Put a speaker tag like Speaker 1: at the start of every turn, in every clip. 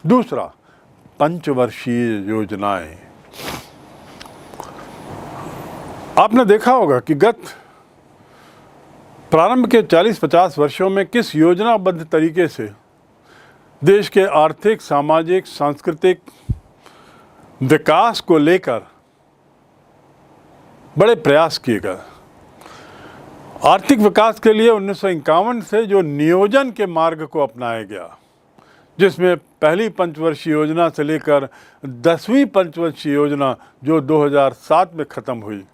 Speaker 1: दूसरा, पंचवर्षीय योजनाएं। आपने देखा होगा कि गत प्रारंभ के 40-50 वर्षों में किस योजनाबद्ध तरीके से देश के आर्थिक, सामाजिक, सांस्कृतिक विकास को लेकर बड़े प्रयास किए गए। आर्थिक विकास के लिए 1951 से जो नियोजन के मार्ग को अपनाया गया, जिसमें पहली पंचवर्षीय योजना से लेकर 10वीं पंचवर्षीय योजना जो 2007 में ख़त्म हुई,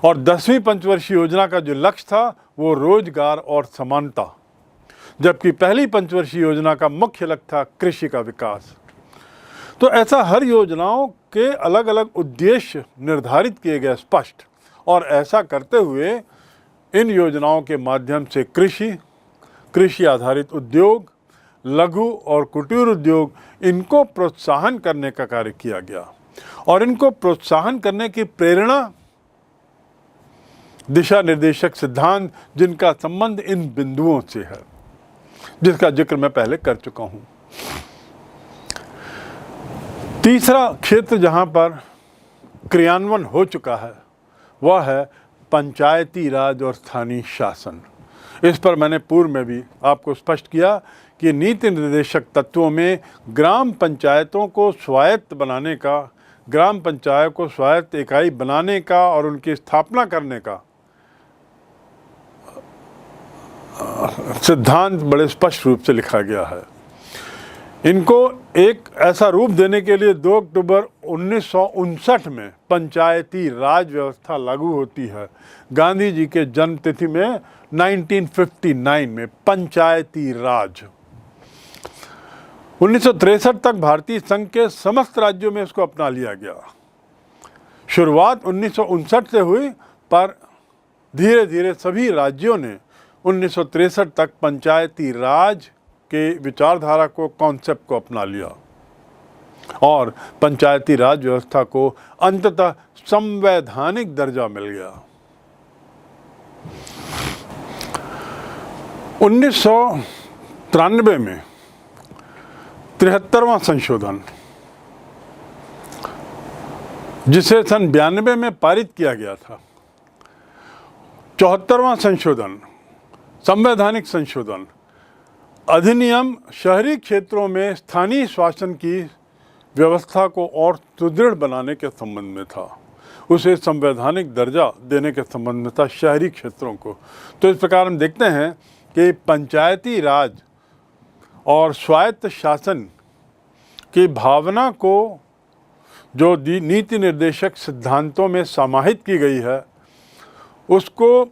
Speaker 1: और 10वीं पंचवर्षीय योजना का जो लक्ष्य था वो रोजगार और समानता, जबकि पहली पंचवर्षीय योजना का मुख्य लक्ष्य था कृषि का विकास। तो ऐसा हर योजनाओं के अलग अलग उद्देश्य निर्धारित किए गए स्पष्ट, और ऐसा करते हुए इन योजनाओं के माध्यम से कृषि आधारित उद्योग, लघु और कुटीर उद्योग, इनको प्रोत्साहन करने का कार्य किया गया। और इनको प्रोत्साहन करने की प्रेरणा दिशा निर्देशक सिद्धांत, जिनका संबंध इन बिंदुओं से है, जिसका जिक्र मैं पहले कर चुका हूं। तीसरा क्षेत्र जहां पर क्रियान्वयन हो चुका है वह है पंचायती राज और स्थानीय शासन। इस पर मैंने पूर्व में भी आपको स्पष्ट किया कि नीति निर्देशक तत्वों में ग्राम पंचायतों को स्वायत्त बनाने का, ग्राम पंचायत को स्वायत्त इकाई बनाने का और उनकी स्थापना करने का सिद्धांत बड़े स्पष्ट रूप से लिखा गया है। इनको एक ऐसा रूप देने के लिए 2 अक्टूबर 1959 में पंचायती राज व्यवस्था लागू होती है। गांधी जी के जन्म तिथि में 1959 में पंचायती राज। 1963 तक भारतीय संघ के समस्त राज्यों में इसको अपना लिया गया। शुरुआत 1959 से हुई, पर धीरे धीरे सभी राज्यों ने 1963 तक पंचायती राज के विचारधारा को, कॉन्सेप्ट को अपना लिया और पंचायती राज व्यवस्था को अंततः संवैधानिक दर्जा मिल गया। 1993 में 73वां संशोधन, जिसे सन 92 में पारित किया गया था, 74वां संशोधन, संवैधानिक संशोधन अधिनियम शहरी क्षेत्रों में स्थानीय शासन की व्यवस्था को और सुदृढ़ बनाने के संबंध में था। उसे संवैधानिक दर्जा देने के संबंध में था शहरी क्षेत्रों को। तो इस प्रकार हम देखते हैं कि पंचायती राज और स्वायत्त शासन की भावना को जो नीति निर्देशक सिद्धांतों में समाहित की गई है, उसको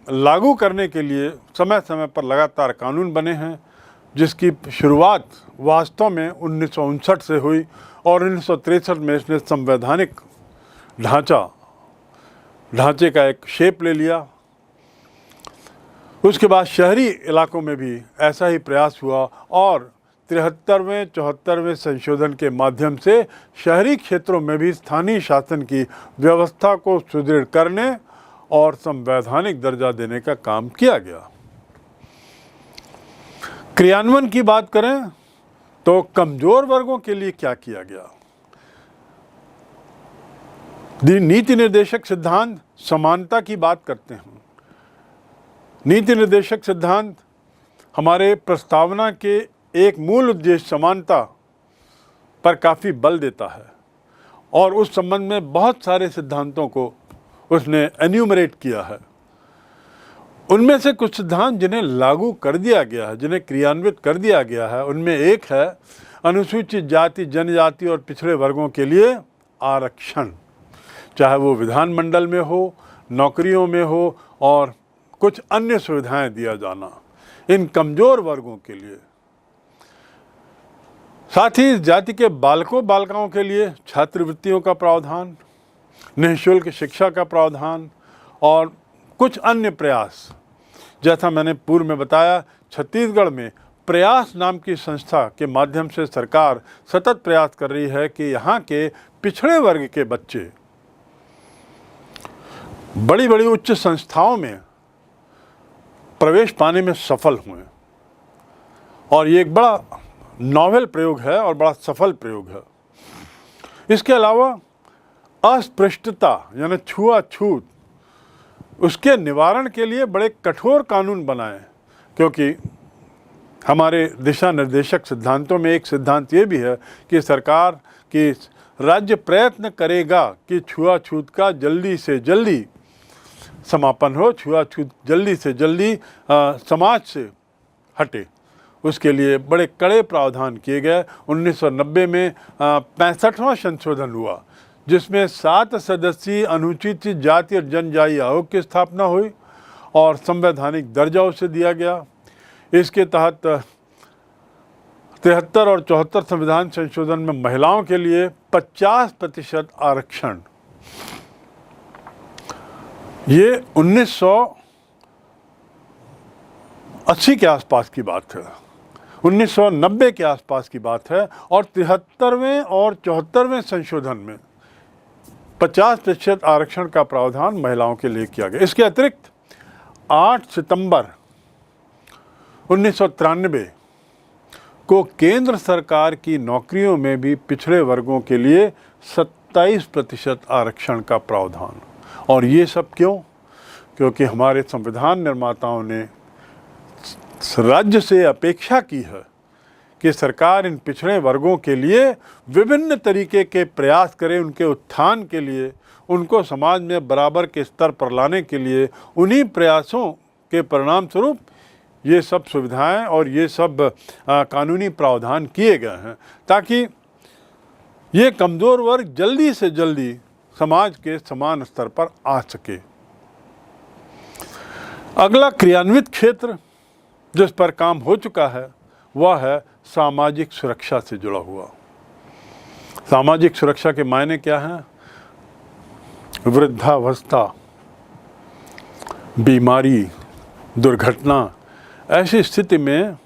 Speaker 1: लागू करने के लिए समय समय पर लगातार कानून बने हैं, जिसकी शुरुआत वास्तव में 1959 से हुई और 1963 में इसने संवैधानिक ढांचे का एक शेप ले लिया। उसके बाद शहरी इलाकों में भी ऐसा ही प्रयास हुआ और 73वें 74वें संशोधन के माध्यम से शहरी क्षेत्रों में भी स्थानीय शासन की व्यवस्था को सुदृढ़ करने और संवैधानिक दर्जा देने का काम किया गया। क्रियान्वयन की बात करें तो कमजोर वर्गों के लिए क्या किया गया? नीति निर्देशक सिद्धांत समानता की बात करते हैं। नीति निर्देशक सिद्धांत हमारे प्रस्तावना के एक मूल उद्देश्य समानता पर काफ़ी बल देता है और उस संबंध में बहुत सारे सिद्धांतों को उसने एन्यूमरेट किया है। उनमें से कुछ सिद्धांत जिन्हें लागू कर दिया गया है, जिन्हें क्रियान्वित कर दिया गया है, उनमें एक है अनुसूचित जाति, जनजाति और पिछड़े वर्गों के लिए आरक्षण, चाहे वो विधानमंडल में हो, नौकरियों में हो और कुछ अन्य सुविधाएं दिया जाना इन कमजोर वर्गों के लिए। साथ ही इस जाति के बालकों बालिकाओं के लिए छात्रवृत्तियों का प्रावधान, निःशुल्क शिक्षा का प्रावधान और कुछ अन्य प्रयास। जैसा मैंने पूर्व में बताया, छत्तीसगढ़ में प्रयास नाम की संस्था के माध्यम से सरकार सतत प्रयास कर रही है कि यहाँ के पिछड़े वर्ग के बच्चे बड़ी बड़ी उच्च संस्थाओं में प्रवेश पाने में सफल हुए। और ये एक बड़ा नॉवेल प्रयोग है और बड़ा सफल प्रयोग है। इसके अलावा अस्पृश्यता यानी छुआछूत, उसके निवारण के लिए बड़े कठोर कानून बनाए, क्योंकि हमारे दिशा निर्देशक सिद्धांतों में एक सिद्धांत ये भी है कि सरकार की राज्य प्रयत्न करेगा कि छुआछूत का जल्दी से जल्दी समापन हो, छुआछूत जल्दी से जल्दी समाज से हटे। उसके लिए बड़े कड़े प्रावधान किए गए। 1990 में 65वां संशोधन हुआ, जिसमें 7 सदस्यीय अनुसूचित जाति और जनजाति आयोग की स्थापना हुई और संवैधानिक दर्जा उसे दिया गया। इसके तहत 73 और 74 संविधान संशोधन में महिलाओं के लिए 50% आरक्षण, ये 1980 के आसपास की बात है, 1990 के आसपास की बात है। और 73वें और 74वें संशोधन में 50% आरक्षण का प्रावधान महिलाओं के लिए किया गया। इसके अतिरिक्त 8 सितंबर 1993 को केंद्र सरकार की नौकरियों में भी पिछड़े वर्गों के लिए 27% आरक्षण का प्रावधान। और ये सब क्यों? क्योंकि हमारे संविधान निर्माताओं ने राज्य से अपेक्षा की है कि सरकार इन पिछड़े वर्गों के लिए विभिन्न तरीके के प्रयास करे, उनके उत्थान के लिए, उनको समाज में बराबर के स्तर पर लाने के लिए। उन्हीं प्रयासों के परिणाम स्वरूप ये सब सुविधाएं और ये सब कानूनी प्रावधान किए गए हैं, ताकि ये कमज़ोर वर्ग जल्दी से जल्दी समाज के समान स्तर पर आ सके। अगला क्रियान्वित क्षेत्र जिस पर काम हो चुका है वह है सामाजिक सुरक्षा से जुड़ा हुआ। सामाजिक सुरक्षा के मायने क्या हैं? वृद्धावस्था, बीमारी, दुर्घटना, ऐसी स्थिति में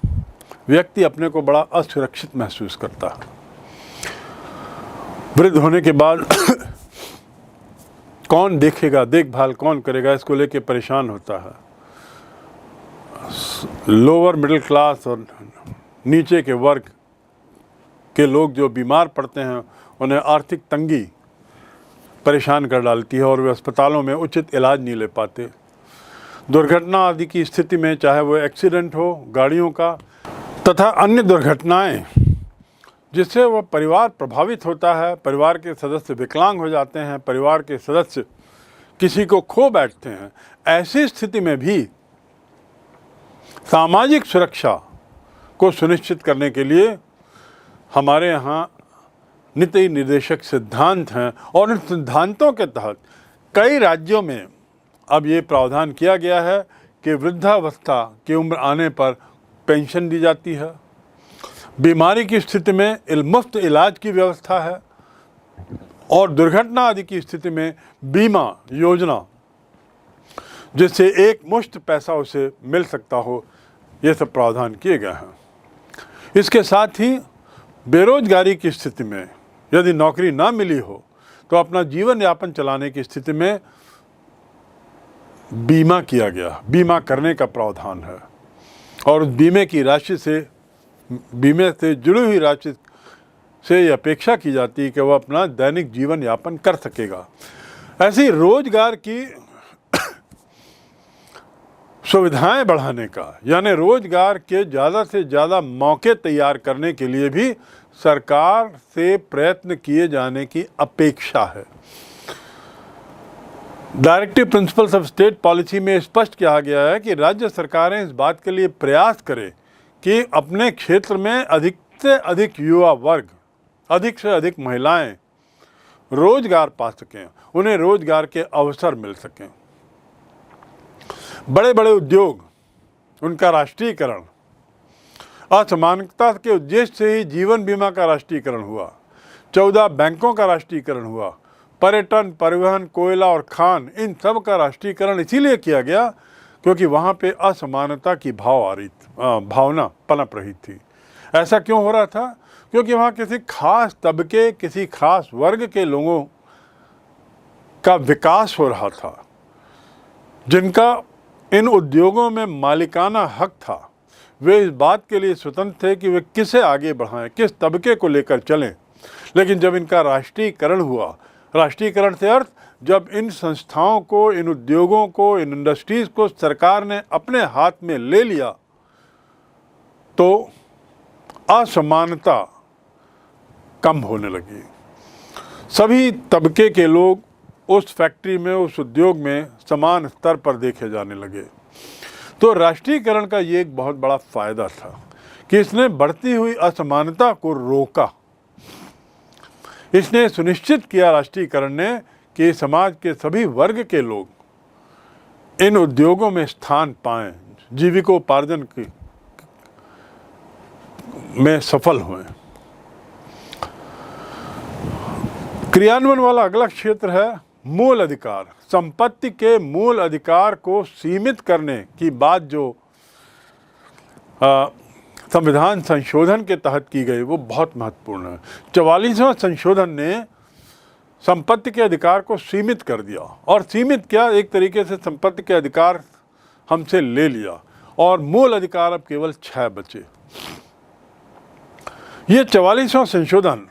Speaker 1: व्यक्ति अपने को बड़ा असुरक्षित महसूस करता है। वृद्ध होने के बाद कौन देखेगा, देखभाल कौन करेगा, इसको लेके परेशान होता है। लोअर मिडिल क्लास और नीचे के वर्ग के लोग जो बीमार पड़ते हैं उन्हें आर्थिक तंगी परेशान कर डालती है और वे अस्पतालों में उचित इलाज नहीं ले पाते। दुर्घटना आदि की स्थिति में, चाहे वो एक्सीडेंट हो गाड़ियों का तथा अन्य दुर्घटनाएं, जिससे वह परिवार प्रभावित होता है, परिवार के सदस्य विकलांग हो जाते हैं, परिवार के सदस्य किसी को खो बैठते हैं, ऐसी स्थिति में भी सामाजिक सुरक्षा को सुनिश्चित करने के लिए हमारे यहाँ नीति निर्देशक सिद्धांत हैं। और इन सिद्धांतों के तहत कई राज्यों में अब ये प्रावधान किया गया है कि वृद्धावस्था की उम्र आने पर पेंशन दी जाती है, बीमारी की स्थिति में मुफ्त इलाज की व्यवस्था है, और दुर्घटना आदि की स्थिति में बीमा योजना, जिससे एक मुश्त पैसा उसे मिल सकता हो, ये सब प्रावधान किए गए हैं। इसके साथ ही बेरोजगारी की स्थिति में यदि नौकरी ना मिली हो तो अपना जीवन यापन चलाने की स्थिति में बीमा किया गया, बीमा करने का प्रावधान है। और उस बीमे की राशि से, बीमे से जुड़ी हुई राशि से ये अपेक्षा की जाती है कि वह अपना दैनिक जीवन यापन कर सकेगा। ऐसी रोजगार की सुविधाएं बढ़ाने का, यानी रोजगार के ज़्यादा से ज़्यादा मौके तैयार करने के लिए भी सरकार से प्रयत्न किए जाने की अपेक्षा है। Directive principles of state policy में स्पष्ट किया गया है कि राज्य सरकारें इस बात के लिए प्रयास करें कि अपने क्षेत्र में अधिक से अधिक युवा वर्ग, अधिक से अधिक महिलाएं रोजगार पा सकें, उन्हें रोजगार के अवसर मिल सकें। बड़े बड़े उद्योग, उनका राष्ट्रीयकरण, असमानता के उद्देश्य से ही जीवन बीमा का राष्ट्रीयकरण हुआ, 14 बैंकों का राष्ट्रीयकरण हुआ, पर्यटन, परिवहन, कोयला और खान, इन सब का राष्ट्रीयकरण इसीलिए किया गया क्योंकि वहाँ पे असमानता की भावना पनप रही थी। ऐसा क्यों हो रहा था? क्योंकि वहाँ किसी खास तबके, किसी खास वर्ग के लोगों का विकास हो रहा था, जिनका इन उद्योगों में मालिकाना हक था, वे इस बात के लिए स्वतंत्र थे कि वे किसे आगे बढ़ाएं, किस तबके को लेकर चलें। लेकिन जब इनका राष्ट्रीयकरण हुआ, राष्ट्रीयकरण से अर्थ जब इन संस्थाओं को, इन उद्योगों को, इन इंडस्ट्रीज़ को सरकार ने अपने हाथ में ले लिया, तो असमानता कम होने लगी। सभी तबके के लोग उस फैक्ट्री में, उस उद्योग में समान स्तर पर देखे जाने लगे। तो राष्ट्रीयकरण का ये एक बहुत बड़ा फ़ायदा था कि इसने बढ़ती हुई असमानता को रोका। इसने सुनिश्चित किया, राष्ट्रीयकरण ने, कि समाज के सभी वर्ग के लोग इन उद्योगों में स्थान पाएं, जीविकोपार्जन में सफल हुए। क्रियान्वयन वाला अगला क्षेत्र है मूल अधिकार। संपत्ति के मूल अधिकार को सीमित करने की बात जो संविधान संशोधन के तहत की गई वो बहुत महत्वपूर्ण है। 44वां संशोधन ने संपत्ति के अधिकार को सीमित कर दिया, और सीमित क्या, एक तरीके से संपत्ति के अधिकार हमसे ले लिया और मूल अधिकार अब केवल 6 बचे। ये 44वां संशोधन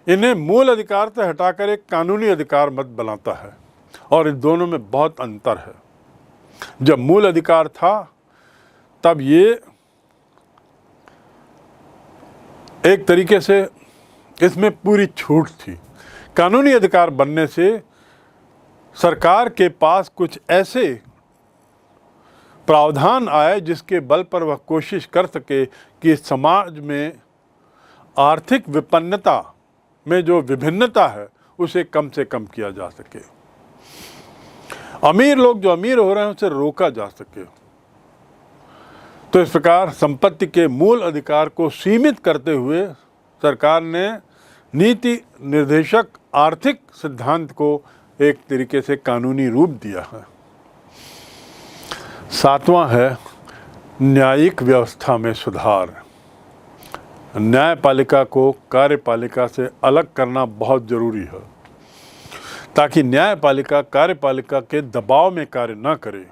Speaker 1: इन्हें मूल अधिकार से हटाकर एक कानूनी अधिकार मत बनाता है, और इन दोनों में बहुत अंतर है। जब मूल अधिकार था तब ये एक तरीके से इसमें पूरी छूट थी। कानूनी अधिकार बनने से सरकार के पास कुछ ऐसे प्रावधान आए जिसके बल पर वह कोशिश कर सके कि समाज में आर्थिक विपन्नता में जो विभिन्नता है उसे कम से कम किया जा सके। अमीर लोग जो अमीर हो रहे हैं उसे रोका जा सके। तो इस प्रकार संपत्ति के मूल अधिकार को सीमित करते हुए सरकार ने नीति निर्देशक आर्थिक सिद्धांत को एक तरीके से कानूनी रूप दिया है। 7वां है न्यायिक व्यवस्था में सुधार। न्यायपालिका को कार्यपालिका से अलग करना बहुत ज़रूरी है ताकि न्यायपालिका कार्यपालिका के दबाव में कार्य न करे।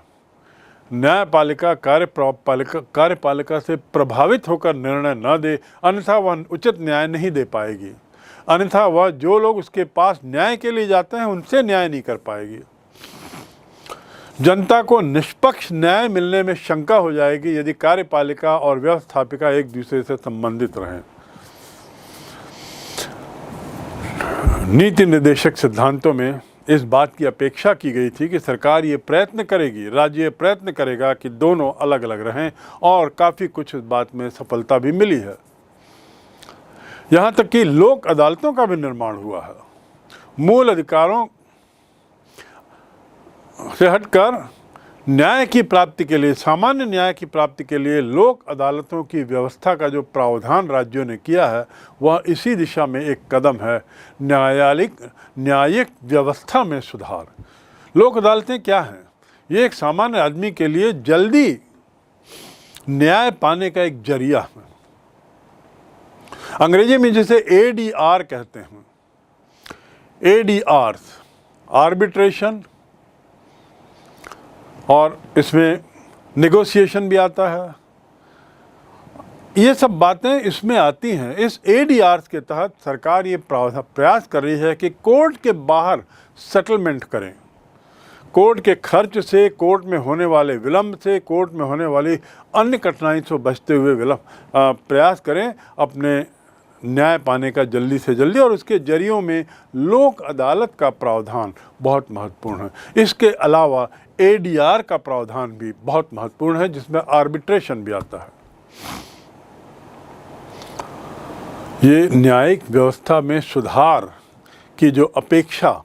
Speaker 1: न्यायपालिका कार्यपालिका से प्रभावित होकर निर्णय न दे, अन्यथा वह उचित न्याय नहीं दे पाएगी। अन्यथा वह जो लोग उसके पास न्याय के लिए जाते हैं उनसे न्याय नहीं कर पाएगी। जनता को निष्पक्ष न्याय मिलने में शंका हो जाएगी यदि कार्यपालिका और व्यवस्थापिका एक दूसरे से संबंधित रहें। नीति निर्देशक सिद्धांतों में इस बात की अपेक्षा की गई थी कि सरकार ये प्रयत्न करेगी, राज्य ये प्रयत्न करेगा कि दोनों अलग अलग रहें, और काफ़ी कुछ इस बात में सफलता भी मिली है। यहाँ तक कि लोक अदालतों का भी निर्माण हुआ है। मूल अधिकारों से हटकर न्याय की प्राप्ति के लिए, सामान्य न्याय की प्राप्ति के लिए लोक अदालतों की व्यवस्था का जो प्रावधान राज्यों ने किया है वह इसी दिशा में एक कदम है। न्यायिक व्यवस्था में सुधार। लोक अदालतें क्या हैं? ये एक सामान्य आदमी के लिए जल्दी न्याय पाने का एक जरिया है। अंग्रेजी में जिसे ADR कहते हैं, ADR आर्बिट्रेशन, और इसमें नेगोशिएशन भी आता है। ये सब बातें इसमें आती हैं। इस ADR के तहत सरकार ये प्रयास कर रही है कि कोर्ट के बाहर सेटलमेंट करें। कोर्ट के खर्च से, कोर्ट में होने वाले विलंब से, कोर्ट में होने वाली अन्य कठिनाई से बचते हुए प्रयास करें अपने न्याय पाने का जल्दी से जल्दी, और उसके जरियों में लोक अदालत का प्रावधान बहुत महत्वपूर्ण है। इसके अलावा ADR का प्रावधान भी बहुत महत्वपूर्ण है जिसमें आर्बिट्रेशन भी आता है। ये न्यायिक व्यवस्था में सुधार की जो अपेक्षा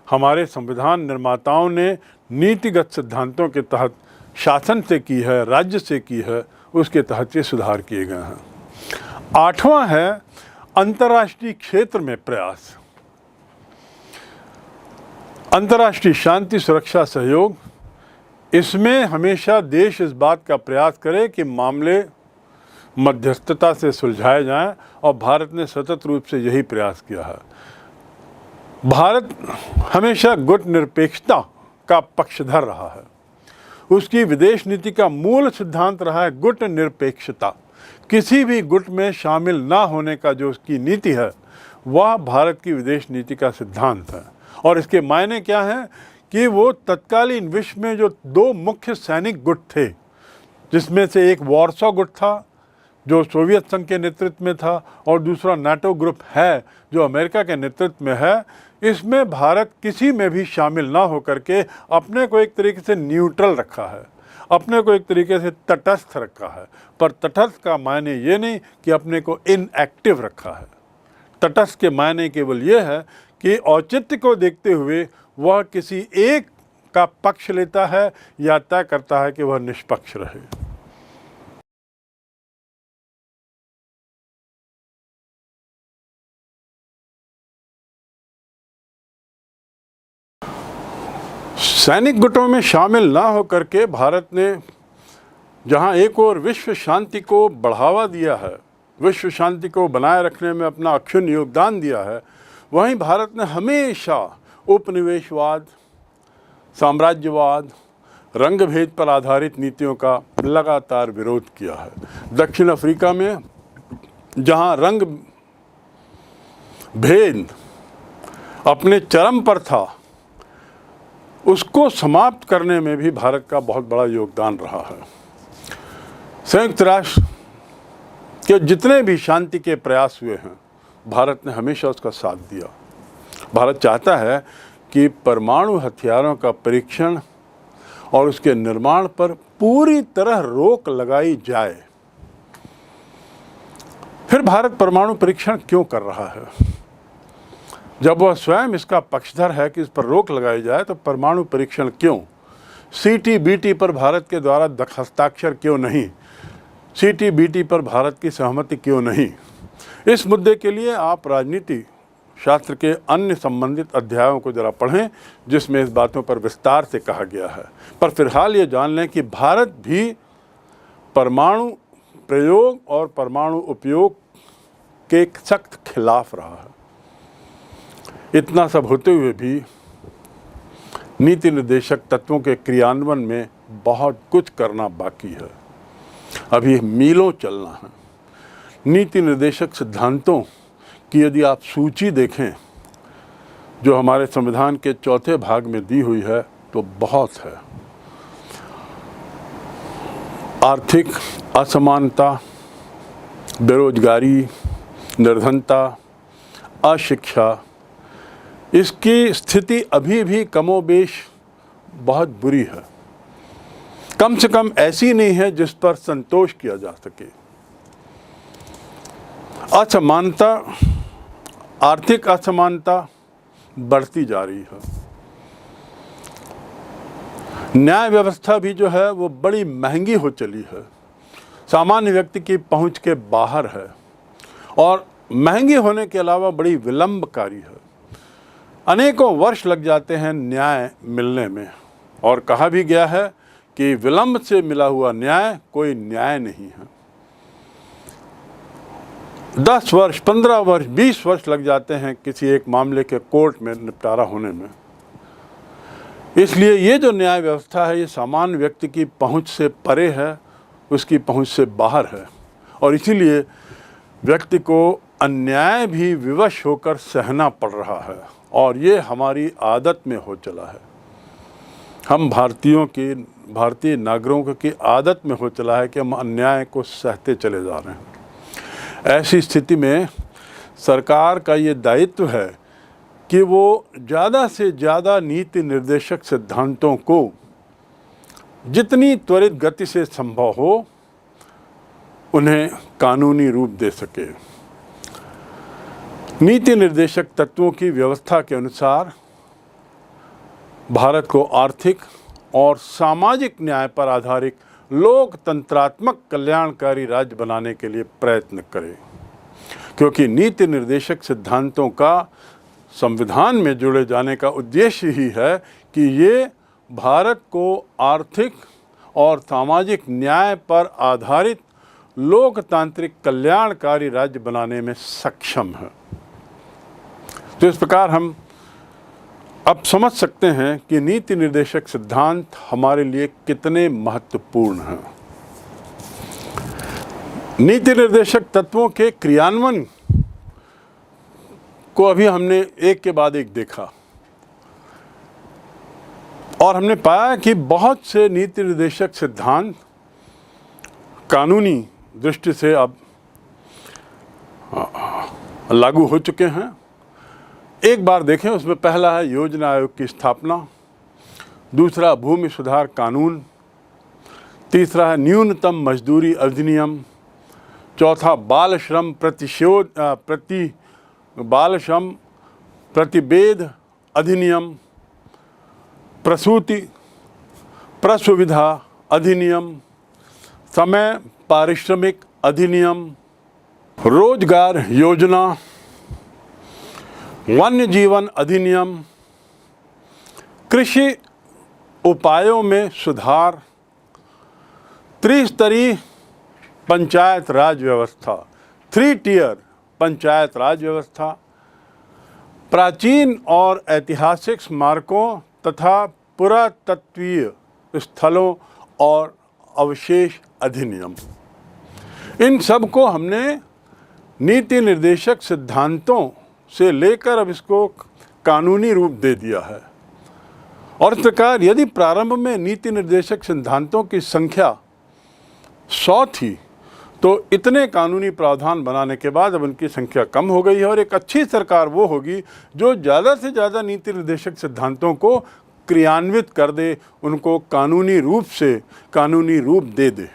Speaker 1: हमारे संविधान निर्माताओं ने नीतिगत सिद्धांतों के तहत शासन से की है, राज्य से की है, उसके तहत ये सुधार किए गए हैं। 8वां है अंतर्राष्ट्रीय क्षेत्र में प्रयास। अंतर्राष्ट्रीय शांति सुरक्षा सहयोग, इसमें हमेशा देश इस बात का प्रयास करे कि मामले मध्यस्थता से सुलझाए जाएं, और भारत ने सतत रूप से यही प्रयास किया है। भारत हमेशा गुट निरपेक्षता का पक्षधर रहा है। उसकी विदेश नीति का मूल सिद्धांत रहा है गुट निरपेक्षता। किसी भी गुट में शामिल ना होने का जो उसकी नीति है वह भारत की विदेश नीति का सिद्धांत है। और इसके मायने क्या हैं कि वो तत्कालीन विश्व में जो दो मुख्य सैनिक गुट थे, जिसमें से एक वॉर्सो गुट था जो सोवियत संघ के नेतृत्व में था और दूसरा नाटो ग्रुप है जो अमेरिका के नेतृत्व में है, इसमें भारत किसी में भी शामिल ना होकर के अपने को एक तरीके से न्यूट्रल रखा है, अपने को एक तरीके से तटस्थ रखा है। पर तटस्थ का मायने ये नहीं कि अपने को इनएक्टिव रखा है। तटस्थ के मायने केवल ये है कि औचित्य को देखते हुए वह किसी एक का पक्ष लेता है या तय करता है कि वह निष्पक्ष रहे। सैनिक गुटों में शामिल ना होकर के भारत ने जहां एक और विश्व शांति को बढ़ावा दिया है, विश्व शांति को बनाए रखने में अपना अक्षुण्ण योगदान दिया है, वहीं भारत ने हमेशा उपनिवेशवाद, साम्राज्यवाद, रंगभेद पर आधारित नीतियों का लगातार विरोध किया है। दक्षिण अफ्रीका में जहां रंग भेद अपने चरम पर था, उसको समाप्त करने में भी भारत का बहुत बड़ा योगदान रहा है। संयुक्त राष्ट्र के जितने भी शांति के प्रयास हुए हैं, भारत ने हमेशा उसका साथ दिया। भारत चाहता है कि परमाणु हथियारों का परीक्षण और उसके निर्माण पर पूरी तरह रोक लगाई जाए। फिर भारत परमाणु परीक्षण क्यों कर रहा है? जब वह स्वयं इसका पक्षधर है कि इस पर रोक लगाई जाए, तो परमाणु परीक्षण क्यों? CTBT पर भारत के द्वारा हस्ताक्षर क्यों नहीं? CTBT पर भारत की सहमति क्यों नहीं? इस मुद्दे के लिए आप राजनीति शास्त्र के अन्य संबंधित अध्यायों को जरा पढ़ें, जिसमें इस बातों पर विस्तार से कहा गया है। पर फिलहाल ये जान लें कि भारत भी परमाणु प्रयोग और परमाणु उपयोग के सख्त खिलाफ रहा है। इतना सब होते हुए भी नीति निर्देशक तत्वों के क्रियान्वयन में बहुत कुछ करना बाकी है। अभी मीलों चलना है। नीति निर्देशक सिद्धांतों की यदि आप सूची देखें जो हमारे संविधान के चौथे भाग में दी हुई है, तो बहुत है। आर्थिक असमानता, बेरोजगारी, निर्धनता, अशिक्षा, इसकी स्थिति अभी भी कमोबेश बहुत बुरी है। कम से कम ऐसी नहीं है जिस पर संतोष किया जा सके। असमानता, आर्थिक असमानता बढ़ती जा रही है। न्याय व्यवस्था भी जो है वो बड़ी महंगी हो चली है, सामान्य व्यक्ति की पहुंच के बाहर है और महंगी होने के अलावा बड़ी विलंबकारी है। अनेकों वर्ष लग जाते हैं न्याय मिलने में, और कहा भी गया है कि विलंब से मिला हुआ न्याय कोई न्याय नहीं है। 10 वर्ष, 15 वर्ष, 20 वर्ष लग जाते हैं किसी एक मामले के कोर्ट में निपटारा होने में। इसलिए ये जो न्याय व्यवस्था है, ये सामान्य व्यक्ति की पहुंच से परे है, उसकी पहुंच से बाहर है, और इसीलिए व्यक्ति को अन्याय भी विवश होकर सहना पड़ रहा है, और ये हमारी आदत में हो चला है। हम भारतीय नागरिकों की आदत में हो चला है कि हम अन्याय को सहते चले जा रहे हैं। ऐसी स्थिति में सरकार का ये दायित्व है कि वो ज़्यादा से ज़्यादा नीति निर्देशक सिद्धांतों को जितनी त्वरित गति से संभव हो उन्हें कानूनी रूप दे सके। नीति निर्देशक तत्वों की व्यवस्था के अनुसार भारत को आर्थिक और सामाजिक न्याय पर आधारित लोकतंत्रात्मक कल्याणकारी राज्य बनाने के लिए प्रयत्न करें, क्योंकि नीति निर्देशक सिद्धांतों का संविधान में जोड़े जाने का उद्देश्य ही है कि ये भारत को आर्थिक और सामाजिक न्याय पर आधारित लोकतांत्रिक कल्याणकारी राज्य बनाने में सक्षम है। तो इस प्रकार हम अब समझ सकते हैं कि नीति निर्देशक सिद्धांत हमारे लिए कितने महत्वपूर्ण हैं। नीति निर्देशक तत्वों के क्रियान्वयन को अभी हमने एक के बाद एक देखा और हमने पाया कि बहुत से नीति निर्देशक सिद्धांत कानूनी दृष्टि से अब लागू हो चुके हैं। एक बार देखें, उसमें पहला है योजना आयोग की स्थापना, दूसरा भूमि सुधार कानून, तीसरा है न्यूनतम मजदूरी अधिनियम, चौथा बाल श्रम प्रतिवेद अधिनियम, प्रसूति प्रसुविधा अधिनियम, समय पारिश्रमिक अधिनियम, रोजगार योजना, वन्य जीवन अधिनियम, कृषि उपायों में सुधार, त्रिस्तरीय पंचायत राज व्यवस्था, 3 टियर पंचायत राज व्यवस्था, प्राचीन और ऐतिहासिक स्मारकों तथा पुरातत्वीय स्थलों और अवशेष अधिनियम। इन सब को हमने नीति निर्देशक सिद्धांतों से लेकर अब इसको कानूनी रूप दे दिया है। और इस प्रकार यदि प्रारंभ में नीति निर्देशक सिद्धांतों की संख्या 100 थी, तो इतने कानूनी प्रावधान बनाने के बाद अब उनकी संख्या कम हो गई है और एक अच्छी सरकार वो होगी जो ज़्यादा से ज़्यादा नीति निर्देशक सिद्धांतों को क्रियान्वित कर दे, उनको कानूनी रूप दे दे।